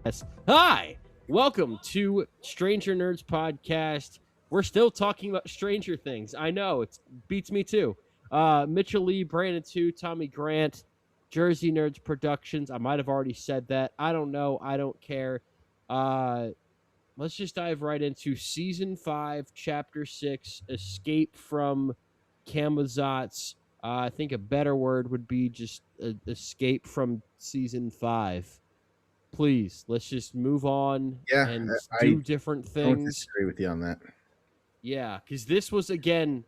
Yes. Hi, welcome to Stranger Nerds Podcast. We're still talking about Stranger Things. I know, it beats me too. Mitchell Lee, Brandon Tew, Tommy Grant, Jersey Nerds Productions. I might have already said that. I don't know. I don't care. Let's just dive right into Season 5, Chapter 6, Escape from Camazotz. I think a better word would be just escape from Season 5. Please, let's just move on and do different things. I don't disagree with you on that. Yeah, because this was punch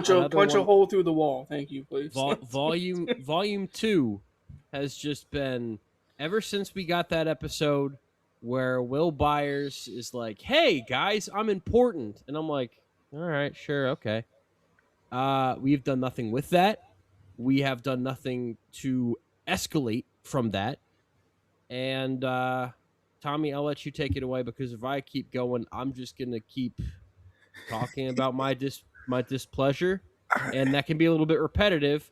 a hole through the wall. Thank you, please. Volume 2 has just been ever since we got that episode where Will Byers is like, "Hey guys, I'm important," and I'm like, "All right, sure, okay." We've done nothing with that. We have done nothing to escalate from that. And Tommy, I'll let you take it away because if I keep going, I'm just gonna keep talking about my displeasure, and that can be a little bit repetitive,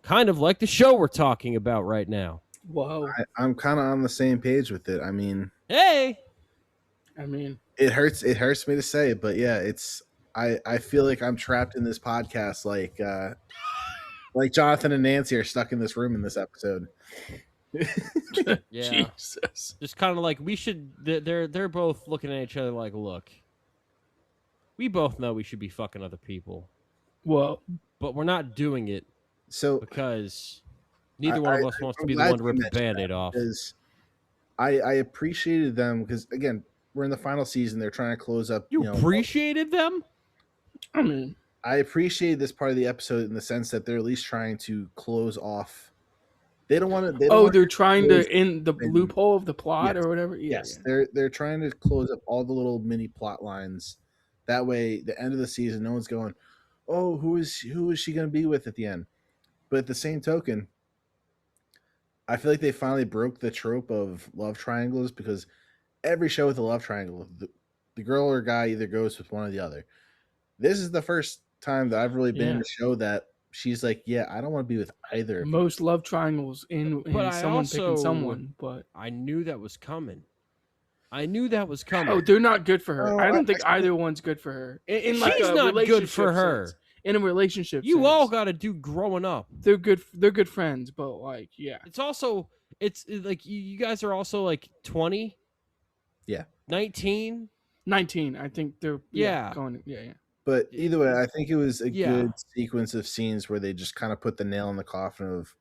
kind of like the show we're talking about right now. Whoa! I'm kind of on the same page with it. I mean, it hurts me to say it, but yeah, I feel like I'm trapped in this podcast, like Jonathan and Nancy are stuck in this room in this episode. Yeah, Jesus. Just kind of like they're both looking at each other like, look, we both know we should be fucking other people. Well, but we're not doing it. So because neither one of us wants to be the one to rip the Band-Aid off. I appreciated them because again, we're in the final season. They're trying to close up. You appreciated them? I mean, I appreciated this part of the episode in the sense that they're at least trying to close off. They don't want to. They're trying to end the loophole of the plot or whatever. Yes, they're trying to close up all the little mini plot lines. That way, the end of the season, no one's going, "Oh, who is she going to be with at the end?" But at the same token, I feel like they finally broke the trope of love triangles because every show with a love triangle, the girl or guy either goes with one or the other. This is the first time that I've really been in a show that she's like, yeah, I don't want to be with either. Most love triangles in someone picking someone, but I knew that was coming. Oh, they're not good for her. I don't think either one's good for her. She's not good for her. In a relationship, you all got to do growing up. They're good friends, but like, yeah. It's like you guys are also like 20. Yeah. 19. I think they're going. Yeah. But either way, I think it was a good sequence of scenes where they just kind of put the nail in the coffin of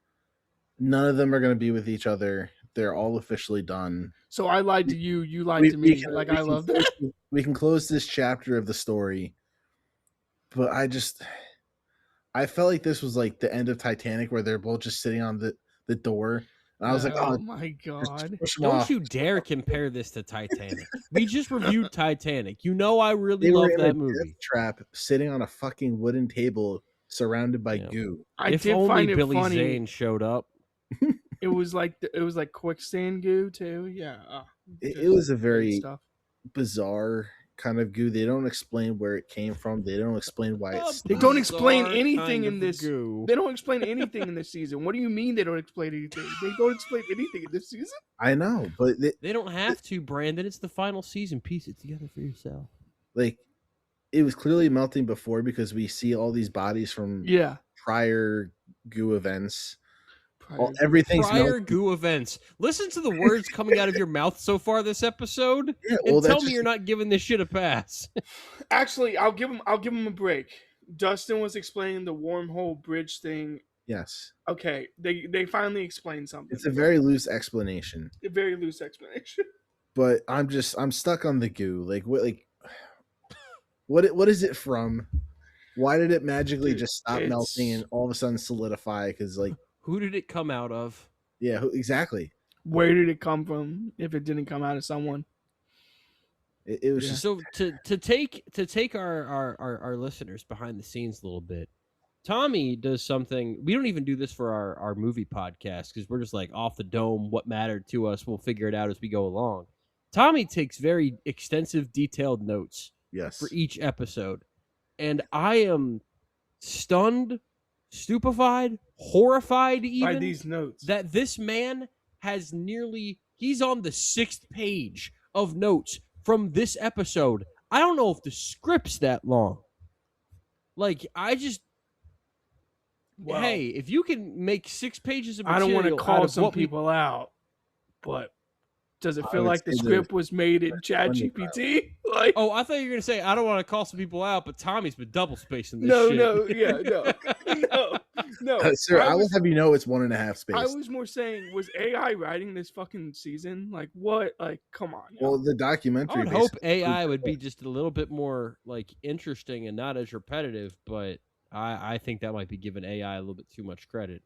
none of them are going to be with each other. They're all officially done. So I lied to you. You lied to me. I love that. We can close this chapter of the story. But I felt like this was like the end of Titanic where they're both just sitting on the door. And I was like, oh my God. Don't you dare compare this to Titanic. We just reviewed Titanic. You know I really love that movie. Trap sitting on a fucking wooden table surrounded by goo. If only Billy Zane showed up. It was like quicksand goo too. Yeah. It was a very bizarre kind of goo. They don't explain where it came from. They don't explain why it's. They don't explain anything in this. Goo. They don't explain anything in this season. What do you mean they don't explain anything? They don't explain anything in this season. I know, but they don't have to, Brandon. It's the final season. Piece it together for yourself. Like, it was clearly melting before because we see all these bodies from prior goo events. Everything's prior goo events. Listen to the words coming out of your mouth so far this episode, and tell me you're not giving this shit a pass. Actually, I'll give him a break. Dustin was explaining the wormhole bridge thing. Yes. Okay, they finally explained something. It's a very loose explanation. But I'm stuck on the goo. What is it from? Why did it magically just stop melting and all of a sudden solidify? Because who did it come out of? Yeah, exactly. Where did it come from? If it didn't come out of someone, it was just so to take our listeners behind the scenes a little bit. Tommy does something. We don't even do this for our movie podcast because we're just like off the dome. What mattered to us, we'll figure it out as we go along. Tommy takes very extensive, detailed notes. Yes. For each episode, and I am stunned, stupefied, horrified even by these notes that this man he's on the 6th page of notes from this episode. I don't know if the script's that long. Like, hey, if you can make 6 pages of material, I don't want to call some out, but does it feel like the script was made in ChatGPT? Like, oh, I thought you were gonna say I don't want to call some people out, but Tommy's been double spacing this no, shit. No. Sir, I will have you know it's 1.5 space. I was more saying, was AI writing this fucking season? Like, what? Like, come on. Well, the documentary. I would hope AI would be just a little bit more like interesting and not as repetitive, but I think that might be giving AI a little bit too much credit.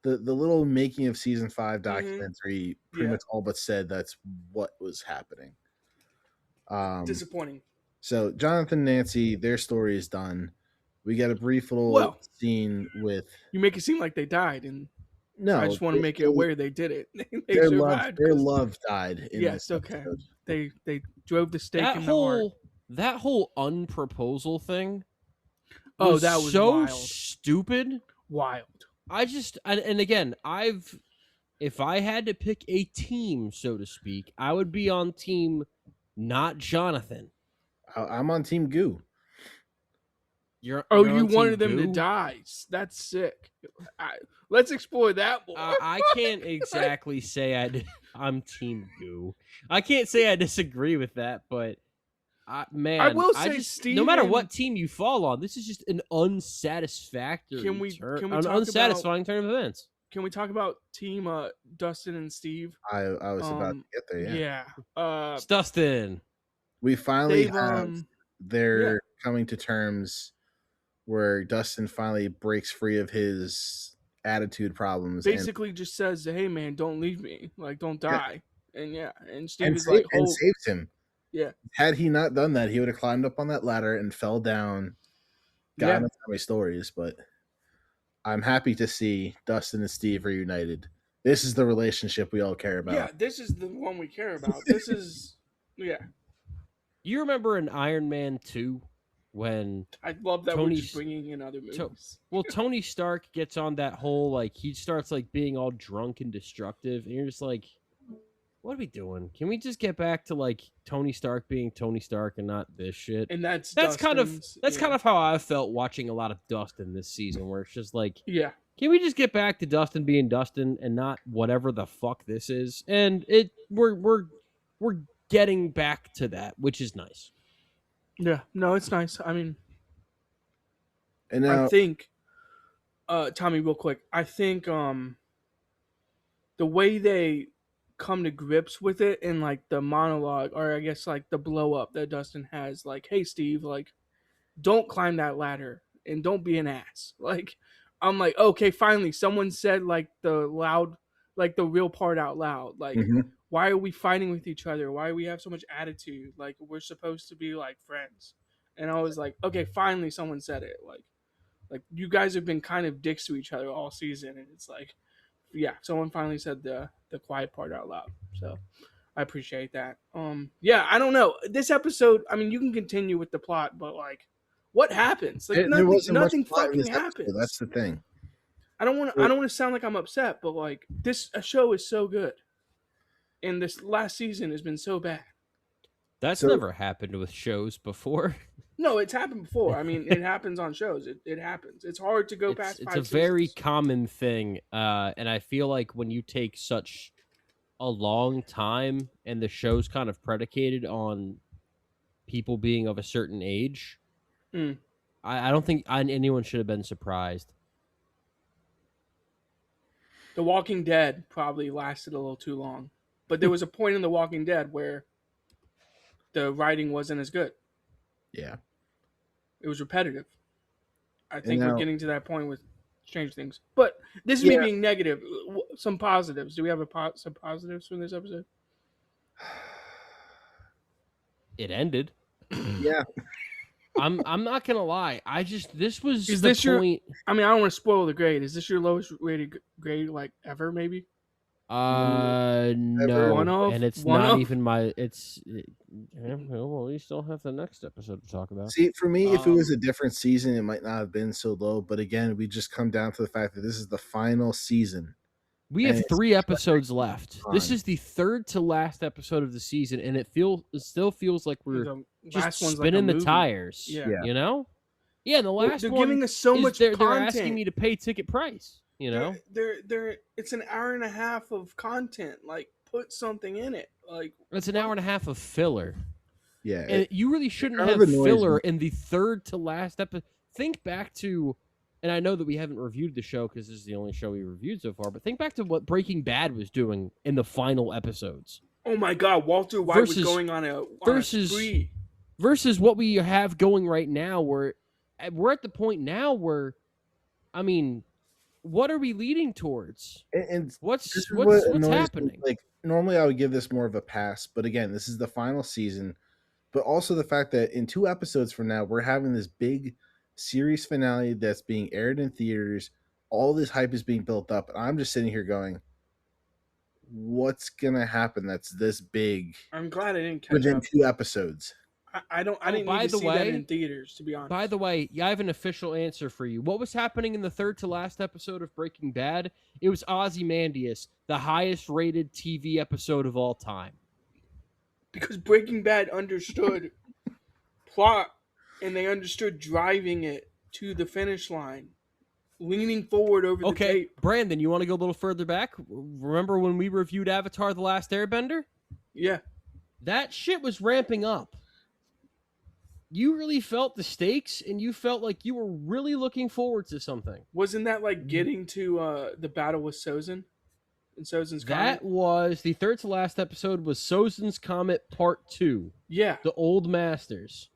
The little making of season 5 documentary pretty much all but said that's what was happening. Disappointing. So Jonathan and Nancy, their story is done. We got a brief little scene with. You make it seem like they died, and no, I just want to make it aware they did it. Their love died. Yes, okay. They drove the stake in the heart. That whole unproposal thing. Oh, that was so wild. Stupid. Wild. And again, if I had to pick a team, so to speak, I would be on team not Jonathan. I'm on team Goo. You wanted them to die. That's sick. Let's explore that more. I can't exactly say I'm team Goo. I can't say I disagree with that, but I will say, Steve, no matter what team you fall on, this is just an unsatisfactory unsatisfying turn of events. Can we talk about team Dustin and Steve? I was about to get there. Yeah. It's Dustin. We finally have their coming to terms where Dustin finally breaks free of his attitude problems. Basically, just says, "Hey, man, don't leave me. Like, don't die." And Steve is and saves him. Yeah. Had he not done that, he would have climbed up on that ladder and fell down. Got into Tommy's stories, but I'm happy to see Dustin and Steve reunited. This is the relationship we all care about. Yeah, this is the one we care about. This is, You remember in Iron Man 2 when I love that we're just bringing in other movies. Tony Stark gets on that whole, like, he starts, like, being all drunk and destructive, and you're just like, what are we doing? Can we just get back to, like, Tony Stark being Tony Stark and not this shit? And that's kind of how I felt watching a lot of Dustin this season, where it's just like, can we just get back to Dustin being Dustin and not whatever the fuck this is? And we're getting back to that, which is nice. Yeah, no, it's nice. I mean, and now, I think, Tommy, real quick, I think the way they come to grips with it in, like, the monologue, or I guess, like, the blow up that Dustin has, like, hey, Steve, like, don't climb that ladder and don't be an ass. Like, I'm like, okay, finally someone said, like, the real part out loud. Like, why are we fighting with each other? Why do we have so much attitude? Like, we're supposed to be, like, friends. And I was like, okay, finally someone said it. Like you guys have been kind of dicks to each other all season, and it's like, someone finally said the quiet part out loud. So I appreciate that. I don't know. This episode, I mean, you can continue with the plot, but, like, what happens? Like, nothing fucking happens. That's the thing. I don't want to sound like I'm upset, but, like, a show is so good, and this last season has been so bad. That's never happened with shows before. No, it's happened before. I mean, it happens on shows. It happens. It's hard to go past 5 seasons. It's a very common thing, and I feel like when you take such a long time and the show's kind of predicated on people being of a certain age, I don't think anyone should have been surprised. The Walking Dead probably lasted a little too long, but there was a point in The Walking Dead where the writing wasn't as good. Yeah. It was repetitive. I think we're getting to that point with Stranger Things. But this is me being negative. Some positives. Do we have some positives from this episode? It ended. Yeah. I'm not gonna lie. This was is the this point. I mean, I don't want to spoil the grade. Is this your lowest rated grade, like, ever? Maybe. No, and it's not even my. Well, we still have the next episode to talk about. See, for me, if it was a different season, it might not have been so low. But again, we just come down to the fact that this is the final season We have And 3 episodes left. fun. This is the 3rd to last episode of the season, and it still feels like we're The just last one's like a spinning the movie. tires. Yeah. Yeah. You know? Yeah, the last They're one giving us so is much they're content. asking me to pay ticket price. You know? They're it's an hour and a half of content. Like, put something in it. Like, It's an hour and a half of filler. Yeah. And you really shouldn't kind of have annoys filler me. in the 3rd to last episode. Think back to, and I know that we haven't reviewed the show because this is the only show we reviewed so far, but think back to what Breaking Bad was doing in the final episodes oh my God, Walter White was Versus- going on a versus- spree. versus what we have going right now, where we're at the point now where, I mean, what are we leading towards? and this What's is what's what annoys me. happening? Like, normally I would give this more of a pass, but again, this is the final season. But also the fact that in 2 episodes from now, we're having this big series finale that's being aired in theaters. All this hype is being built up, and I'm just sitting here going, "What's gonna happen? That's this big I'm glad I didn't catch within up. 2 episodes." I didn't by need to the see that way- in theaters, to be honest. By the way, I have an official answer for you. What was happening in the 3rd to last episode of Breaking Bad? It was Ozymandias, the highest rated TV episode of all time. Because Breaking Bad understood plot, and they understood driving it to the finish line, leaning forward over the Okay, tape. Brandon, you want to go a little further back? Remember when we reviewed Avatar: The Last Airbender? Yeah. That shit was ramping up. You really felt the stakes, and you felt like you were really looking forward to something. Wasn't that like getting to the battle with Sozin? And Sozin's That Comet? was the 3rd to last episode was Sozin's Comet Part 2, Yeah. The Old Masters.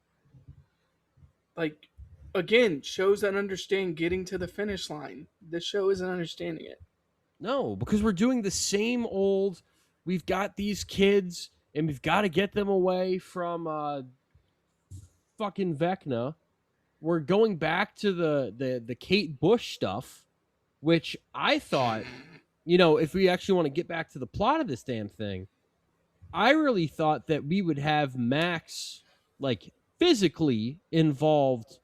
Like, again, shows that understand getting to the finish line. This show isn't understanding it. No, because we're doing the same old. We've got these kids, and we've got to get them away from fucking Vecna. We're going back to the Kate Bush stuff, which I thought, if we actually want to get back to the plot of this damn thing, I really thought that we would have Max like physically involved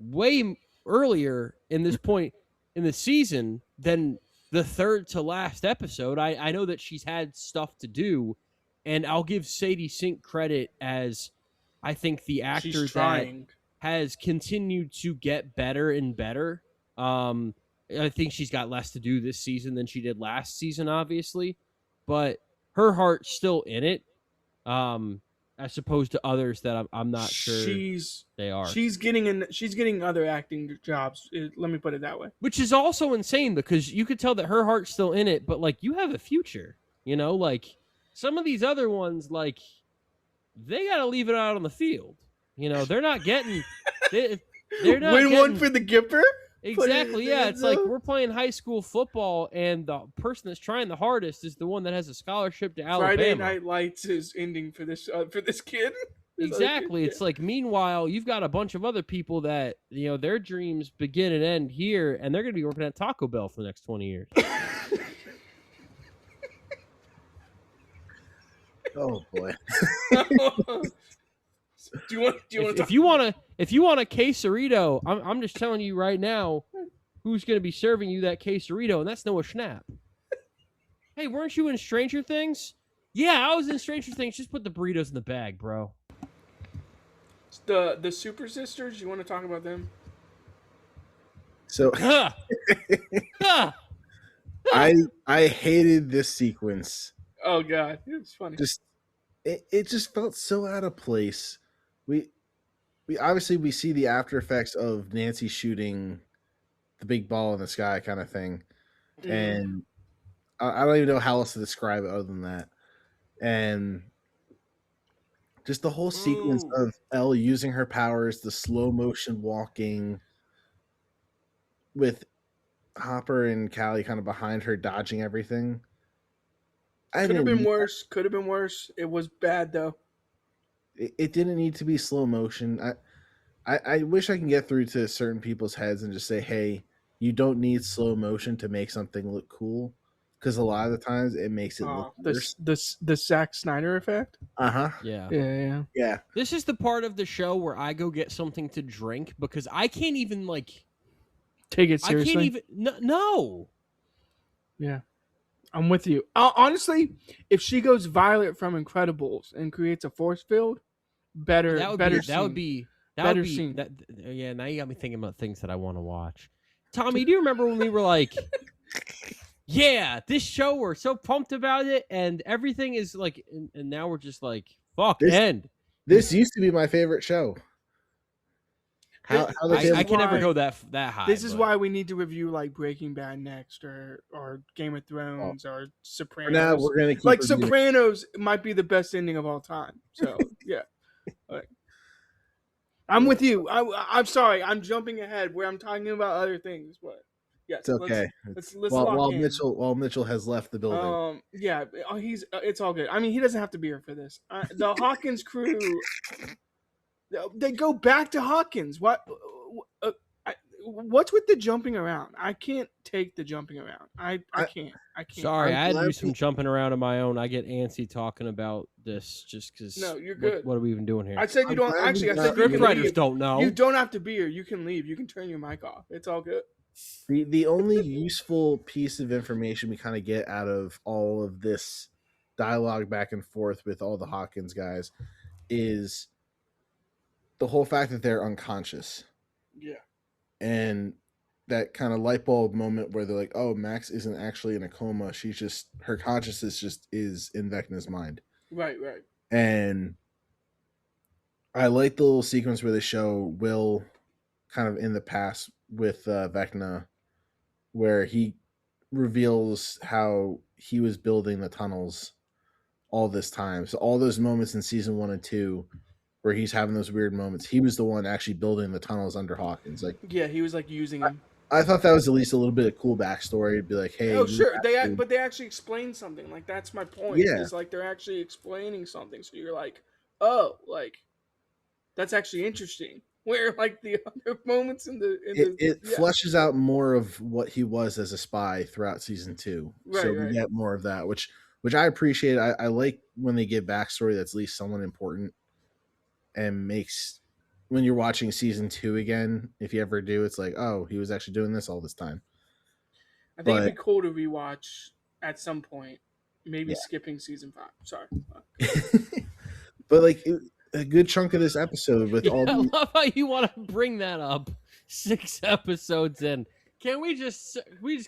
way earlier in this point in the season than the 3rd to last episode. I know that she's had stuff to do, and I'll give Sadie Sink credit as I think the actor She's that trying. has continued to get better and better. I think she's got less to do this season than she did last season, obviously, but her heart's still in it. As opposed to others that I'm not sure they are. She's getting other acting jobs. Let me put it that way. Which is also insane because you could tell that her heart's still in it, but like you have a future, like some of these other ones, like they got to leave it out on the field. They're not getting. They're not win getting, one for the Gipper. Exactly. Yeah, it's like we're playing high school football, and the person that's trying the hardest is the one that has a scholarship to Alabama. Friday Night Lights is ending for this kid. Exactly. It's like, meanwhile, you've got a bunch of other people that, their dreams begin and end here, and they're going to be working at Taco Bell for the next 20 years. Oh boy. Do you want to If you want a quesarito, I'm just telling you right now who's going to be serving you that quesarito, and that's Noah Schnapp. Hey, weren't you in Stranger Things? Yeah, I was in Stranger Things. Just put the burritos in the bag, bro. the Super Sisters? You want to talk about them? So I hated this sequence. Oh god, it's funny. It just felt so out of place. We obviously we see the after effects of Nancy shooting the big ball in the sky kind of thing, and I don't even know how else to describe it other than that. And just the whole sequence of Elle using her powers, the slow motion walking with Hopper and Callie kind of behind her dodging everything. Could have been worse. Could have been worse. It was bad though. It didn't need to be slow motion. I wish I can get through to certain people's heads and just say, hey, you don't need slow motion to make something look cool. Because a lot of the times it makes it look worse. The Zack Snyder effect? Uh-huh. Yeah. Yeah. This is the part of the show where I go get something to drink because I can't even take it seriously. I can't even no. Yeah. I'm with you. Honestly, if she goes Violet from Incredibles and creates a force field, better scene. Yeah, now you got me thinking about things that I want to watch. Tommy, do you remember when we were like, yeah, this show, we're so pumped about it, and everything is like, and now we're just like, fuck, end. This used to be my favorite show. I can never go that high. This is why we need to review like Breaking Bad next, or Game of Thrones, or Sopranos. Now we're gonna keep like Sopranos might be the best ending of all time. So yeah, I'm with you. I'm sorry, I'm jumping ahead where I'm talking about other things, but yes, it's okay. Let's while Mitchell has left the building. Yeah, it's all good. I mean, he doesn't have to be here for this. The Hawkins crew. They go back to Hawkins. What's with the jumping around? I can't take the jumping around. I can't. Sorry, I had to do some jumping around on my own. I get antsy talking about this just because. No, you're good. What are we even doing here? I said you don't. Actually, I said script writers don't know. You don't have to be here. You can leave. You can turn your mic off. It's all good. The only useful piece of information we kind of get out of all of this dialogue back and forth with all the Hawkins guys is the whole fact that they're unconscious. Yeah. And that kind of light bulb moment where they're like, oh, Max isn't actually in a coma. She's just, her consciousness just is in Vecna's mind. Right. And I like the little sequence where they show Will kind of in the past with Vecna, where he reveals how he was building the tunnels all this time. So all those moments in season 1 and 2 where he's having those weird moments, he was the one actually building the tunnels under Hawkins. Like, yeah, he was like using them. I thought that was at least a little bit of cool backstory. To be like, hey, oh sure, but they actually explain something. Like that's my point. Yeah, it's like they're actually explaining something. So you're like, oh, like that's actually interesting. Where like the other moments it fleshes out more of what he was as a spy throughout season 2. Right, we get more of that, which I appreciate. I like when they give backstory that's at least somewhat important. And makes, when you're watching season 2 again, if you ever do, it's like, oh, he was actually doing this all this time. I think it'd be cool to rewatch at some point, maybe skipping season 5. Sorry. But like a good chunk of this episode with all. I love how you want to bring that up 6 episodes in. Can we just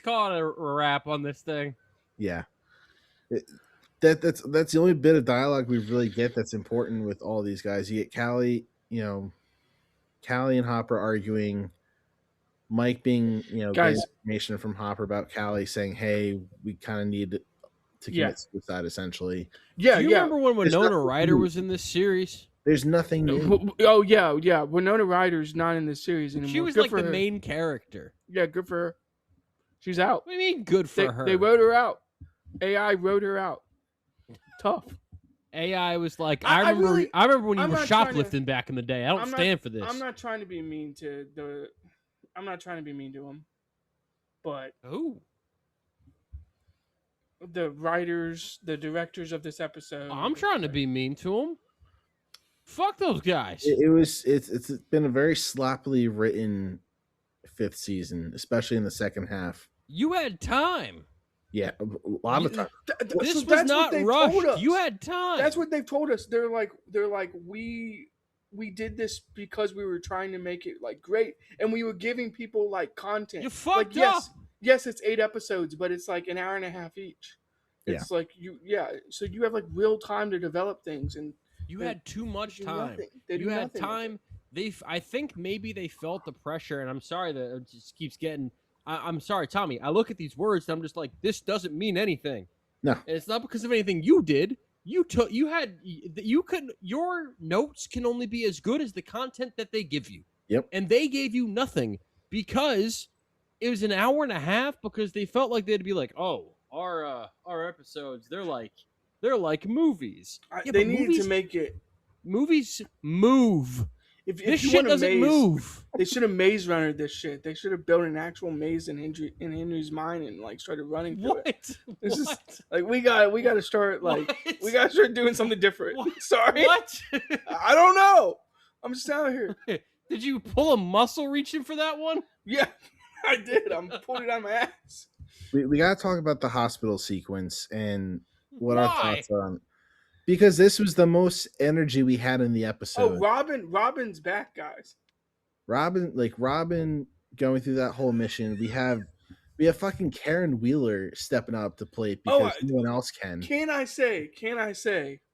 call it a wrap on this thing? Yeah. That's the only bit of dialogue we really get that's important with all these guys. You get Callie and Hopper arguing, Mike being, getting information from Hopper about Callie saying, hey, we kind of need to commit suicide, essentially. Yeah, do you remember when Winona Ryder was in this series? There's nothing new. Oh, yeah. Winona Ryder's not in this series anymore. She was good like for the her. main character. Yeah, good for her. She's out. What do you mean good for her? They wrote her out. AI wrote her out. Tough. AI was like, I remember when you were shoplifting back in the day. I don't stand for this. I'm not trying to be mean to him, but the writers, the directors of this episode. I'm trying to be mean to them. Fuck those guys. It's been a very sloppily written 5th season, especially in the second half. You had time. Yeah, a lot of time. This was not rushed. You had time. That's what they've told us. They're like we did this because we were trying to make it like great, and we were giving people like content. You fucked like, up. Yes, it's 8 episodes, but it's like an hour and a half each. It's like so you have like real time to develop things, and you had too much time. You had time. I think maybe they felt the pressure, and I'm sorry that it just keeps getting. I'm sorry, Tommy. I look at these words and I'm just like, this doesn't mean anything. No, and it's not because of anything you did. Your notes can only be as good as the content that they give you. Yep. And they gave you nothing because it was an hour and a half because they felt like they'd be like, oh, our episodes, they're like movies. They needed to make it. Movies move. If this shit doesn't move. They should have maze runner this shit. They should have built an actual maze in Henry's mind and like started running through it. This is like we got to start we got to start doing something different. What? Sorry. What? I don't know. I'm just out here. Did you pull a muscle reaching for that one? Yeah, I did. I'm pulling it out of my ass. we got to talk about the hospital sequence and what our Why? thoughts are on, because this was the most energy we had in the Oh, episode. Robin's back, guys. Robin going through that whole mission. We have fucking Karen Wheeler stepping up to plate because no one else can. Can I say?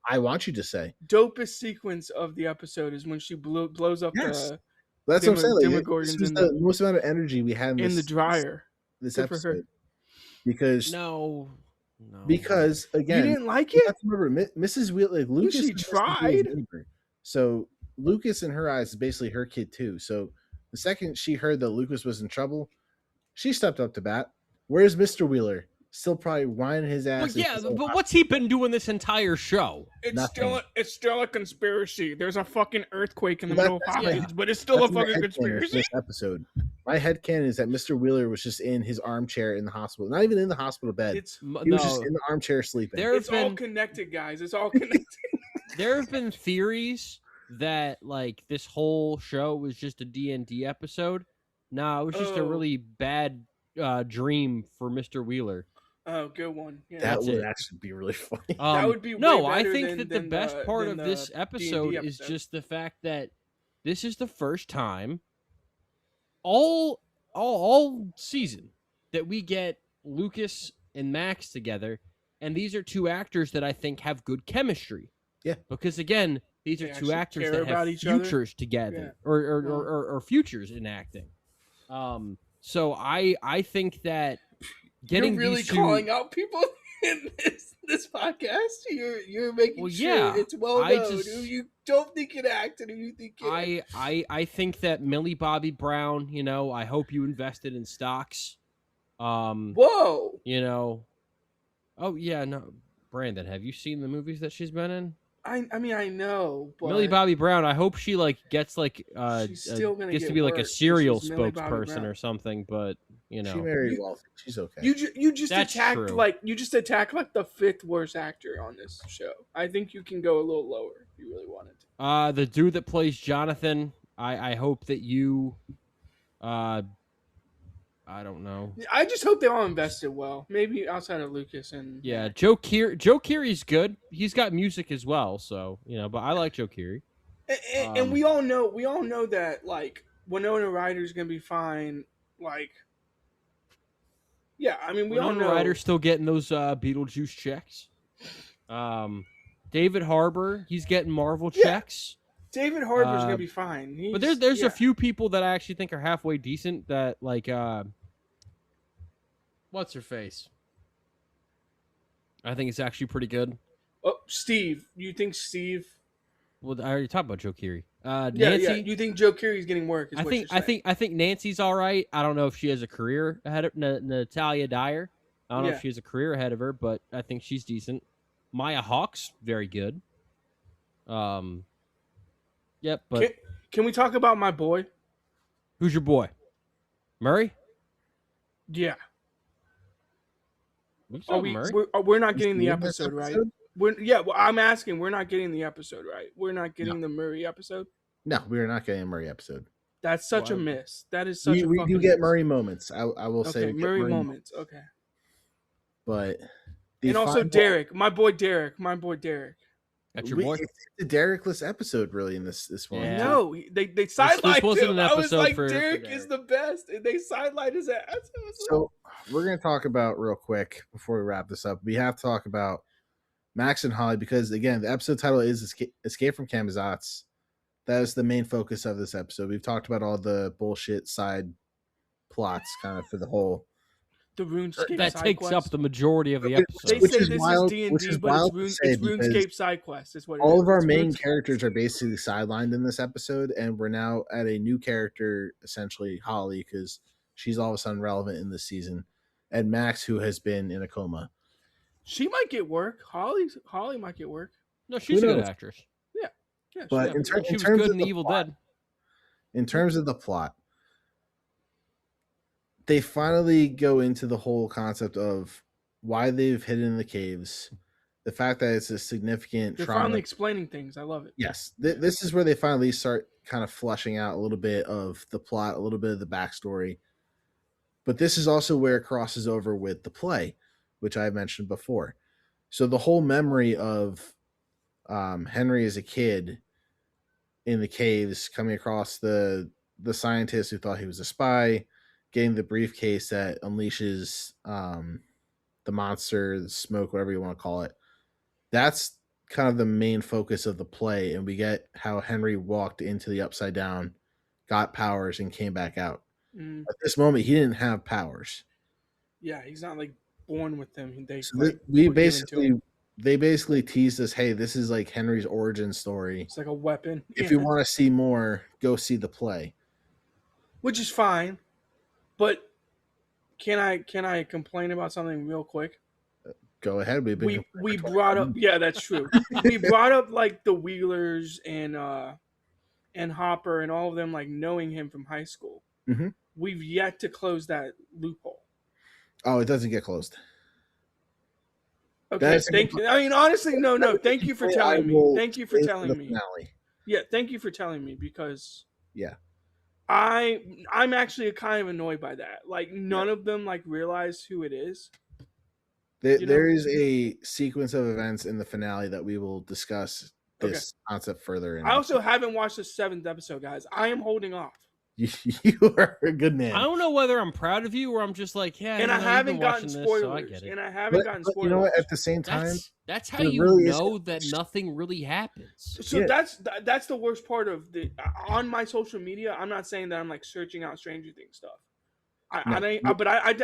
I want you to say. Dopest sequence of the episode is when she blows up the. That's what I'm saying. Like, Demogorgons this was the most amount of energy we had in the dryer. This Good for her. episode. Because again, you didn't like it. You have to remember, Mrs. Wheeler, like Lucas. She tried. So Lucas, in her eyes, is basically her kid too. So the second she heard that Lucas was in trouble, she stepped up to bat. Where's Mr. Wheeler? Still probably whining his ass. But what's he been doing this entire show? It's still a conspiracy. There's a fucking earthquake in the middle of Hopkins, but it's still a fucking conspiracy. This episode, my headcanon is that Mr. Wheeler was just in his armchair in the hospital, not even in the hospital bed. He was just in the armchair sleeping. It's all connected, guys. It's all connected. There have been theories that like this whole show was just a D&D episode. No, it was just a really bad dream for Mr. Wheeler. Oh, good one. Yeah. That would actually be really funny. That would be I think that the best part of this episode is just the fact that this is the first time all season that we get Lucas and Max together, and these are two actors that I think have good chemistry. Yeah, because again, these are two actors that have futures together, or futures in acting. So I think that. You're really calling out people in this podcast. You're making sure it's well known who you don't think can act and who you think can. I think that Millie Bobby Brown. I hope you invested in stocks. Whoa. Oh yeah, no, Brandon. Have you seen the movies that she's been in? I mean, I know, but Millie Bobby Brown. I hope she gets she's still gonna gets to be like a cereal spokesperson or something. But she married wealthy. She's okay. You just attacked true. like the fifth worst actor on this show. I think you can go a little lower if you really wanted to. The dude that plays Jonathan. I hope that you. I don't know. I just hope they all invested well. Maybe outside of Lucas and Joe Keery's good. He's got music as well, so but I like Joe Keery. And we all know that like Winona Ryder's gonna be fine. Like, yeah, I mean we all know Ryder's still getting those Beetlejuice checks. David Harbour, he's getting Marvel checks. David Harbour's gonna be fine. But there's a few people that I actually think are halfway decent. That like, what's her face? I think it's actually pretty good. Oh, Steve, you think Steve? Well, I already talked about Joe Keery. Nancy, yeah. You think Joe Keery's getting work? I think Nancy's all right. I don't know if she has a career ahead of Natalia Dyer. I don't know if she has a career ahead of her, but I think she's decent. Maya Hawke's very good. Yep, but can we talk about my boy? Who's your boy? Murray? Yeah. Murray? We're not getting the episode right. I'm asking. We're not getting the episode right. We're not getting the Murray episode. No, we are not getting a Murray episode. That's such a miss. That is such a we do get miss. Murray moments. I will say Murray moments. Okay. But and also Derek, my boy Derek. That's your boy. It's a Derek-less episode, really, in this one. Yeah. No, they sidelined this wasn't him. an episode I was like, for Derek is the best, and they sidelined his ass. So we're gonna talk about real quick before we wrap this up. We have to talk about Max and Holly because again, the episode title is Escape from Camazotz. That is the main focus of this episode. We've talked about all the bullshit side plots, kind of for the whole. The RuneScape that side takes quest. up the majority of the episode. They say this is D&D, but it's RuneScape side quest. Is what all of our main characters are basically sidelined in this episode, and we're now at a new character, essentially Holly, because she's all of a sudden relevant in this season, and Max, who has been in a coma. She might get work. Holly might get work. No, she's a good actress. Yeah, but she was good in The Evil Dead. In terms of the plot, they finally go into the whole concept of why they've hidden in the caves, the fact that it's a significant They're trauma. finally explaining things. I love it. Yes. This is where they finally start kind of fleshing out a little bit of the plot, a little bit of the backstory. But this is also where it crosses over with the play, which I mentioned before. So the whole memory of Henry as a kid in the caves, coming across the scientist who thought he was a spy, getting the briefcase that unleashes the monster, the smoke, whatever you want to call it. That's kind of the main focus of the play, and we get how Henry walked into the Upside Down, got powers, and came back out. At this moment, he didn't have powers. Yeah, he's not like born with them. They basically teased us, hey, this is like Henry's origin story. It's like a weapon. If you want to see more, go see the play. Which is fine. But can I complain about something real quick? Go ahead. We brought up that's true. We brought up like the Wheelers and Hopper and all of them like knowing him from high school. Mm-hmm. We've yet to close that loophole. Oh, it doesn't get closed. Okay, thank you. I mean, honestly, no. Thank you for telling me. Thank you for telling me. Yeah, thank you for telling me because I'm actually kind of annoyed by that. Like none of them like realize who it is. There is a sequence of events in the finale that we will discuss this concept further. I also haven't watched the 7th episode, guys. I am holding off. You are a good man. I don't know whether I'm proud of you or I'm just like, yeah. And I haven't gotten spoilers. You know what? At the same time, that's how you know that nothing really happens. So that's the worst part of the on my social media. I'm not saying that I'm like searching out Stranger Things stuff. I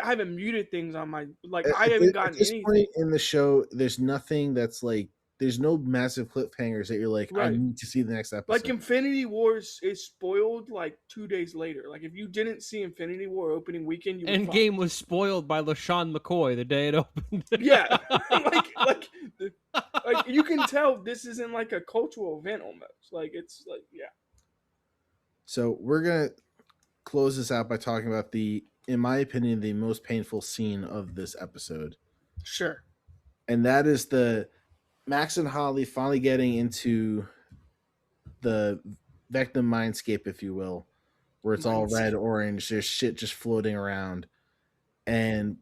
haven't muted things on my I haven't gotten anything. Point in the show, there's nothing that's like. There's no massive cliffhangers that you're like, I need to see the next episode. Like Infinity Wars is spoiled like 2 days later. Like if you didn't see Infinity War opening weekend, Endgame was spoiled by LaShawn McCoy the day it opened. Yeah, like you can tell this isn't like a cultural event almost. Like it's like So we're gonna close this out by talking about in my opinion, the most painful scene of this episode. Sure. And that is the Max and Holly finally getting into the Vecna mindscape, if you will, where it's all red, orange. There's shit just floating around. And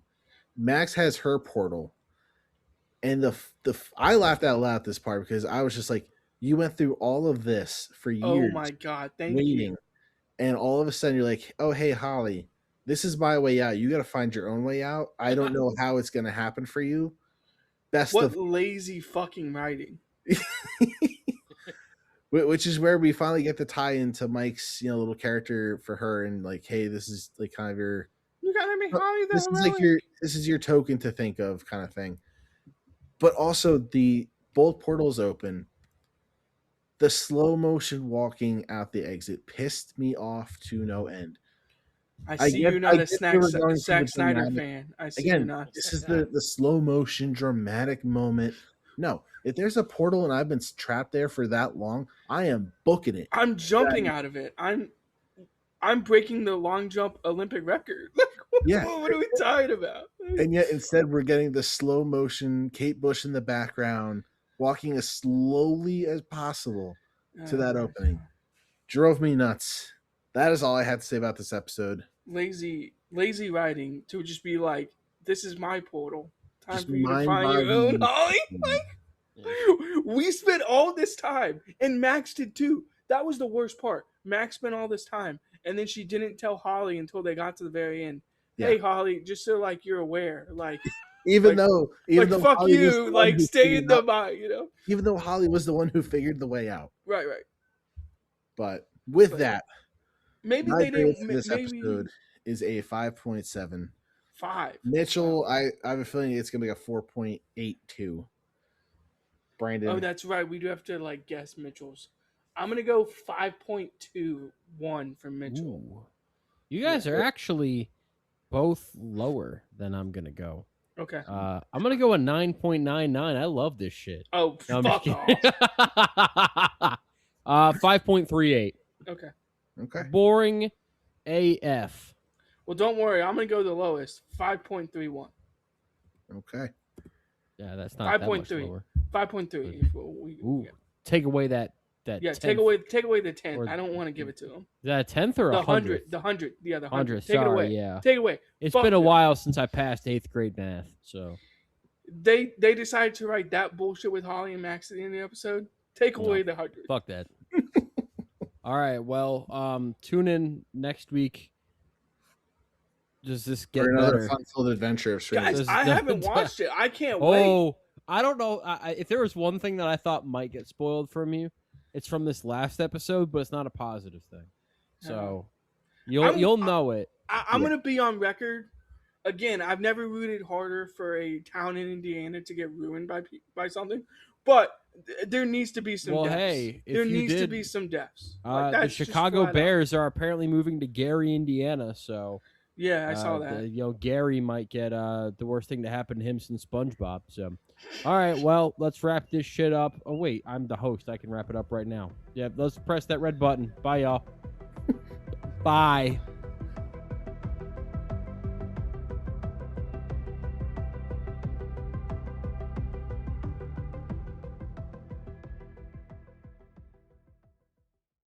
Max has her portal. And I laughed out loud at this part because I was just like, you went through all of this for years. Oh my God, thank you. And all of a sudden you're like, oh, hey, Holly, this is my way out. You got to find your own way out. I don't know how it's going to happen for you. Lazy fucking writing. Which is where we finally get the tie into Mike's, little character for her, and like, hey, this is like kind of your. You gotta make Holly this is like this is your token to think of, kind of thing. But also both portals open. The slow motion walking out the exit pissed me off to no end. I see you're not a Zack Snyder fan. I see you're not. This is the slow motion dramatic moment. No, if there's a portal and I've been trapped there for that long, I am booking it. I'm jumping out of it. I'm breaking the long jump Olympic record. What are we talking about? And yet instead we're getting the slow motion Kate Bush in the background walking as slowly as possible to that opening. Drove me nuts. That is all I had to say about this episode. Lazy writing to just be like, this is my portal. Time for you to find your own Holly. We spent all this time, and Max did too. That was the worst part. Max spent all this time, and then she didn't tell Holly until they got to the very end. Hey, Holly, just so like you're aware, like even though fuck Holly you, like stay in the mind, Even though Holly was the one who figured the way out. Right. But that, maybe they didn't. This episode is a 5.7. 5. Mitchell, I have a feeling it's gonna be a 4.82. Brandon. Oh, that's right. We do have to like guess Mitchell's. I'm gonna go 5.21 for Mitchell. Ooh. You guys are actually both lower than I'm gonna go. Okay. I'm gonna go a 9.99. I love this shit. Oh, no, fuck off. 5.38. Okay. Boring AF. Well, don't worry. I'm gonna go the lowest. 5.31. Okay. Yeah, that's not 5.3. 5.3. Ooh. Take away that that. Yeah, 10th, take away the 10th. or- I don't want to give it to him. Is that a 10th or The a 100th? 100. Yeah, the 100. 100th. Take it Sorry, away. yeah. Take it away. It's Fuck been a them. while since I passed 8th grade math, so. They decided to write that bullshit with Holly and Max at the end of the episode. Take away the 100. Fuck that. All right, well, tune in next week. Does this get For another better? fun-filled adventure of Stranger Guys, Things. I haven't watched it. I can't wait. Oh, I don't know. If there was one thing that I thought might get spoiled from you, it's from this last episode, but it's not a positive thing. So you'll know it. I'm going to be on record. Again, I've never rooted harder for a town in Indiana to get ruined by something, but there needs to be some deaths. Hey, if there you needs to did, be some deaths. the Chicago Bears are apparently moving to Gary, Indiana, so yeah, I saw that. Gary might get the worst thing to happen to him since SpongeBob. So, all right, well, let's wrap this shit up. Oh wait, I'm the host. I can wrap it up right now. Yeah, let's press that red button. Bye, y'all. Bye.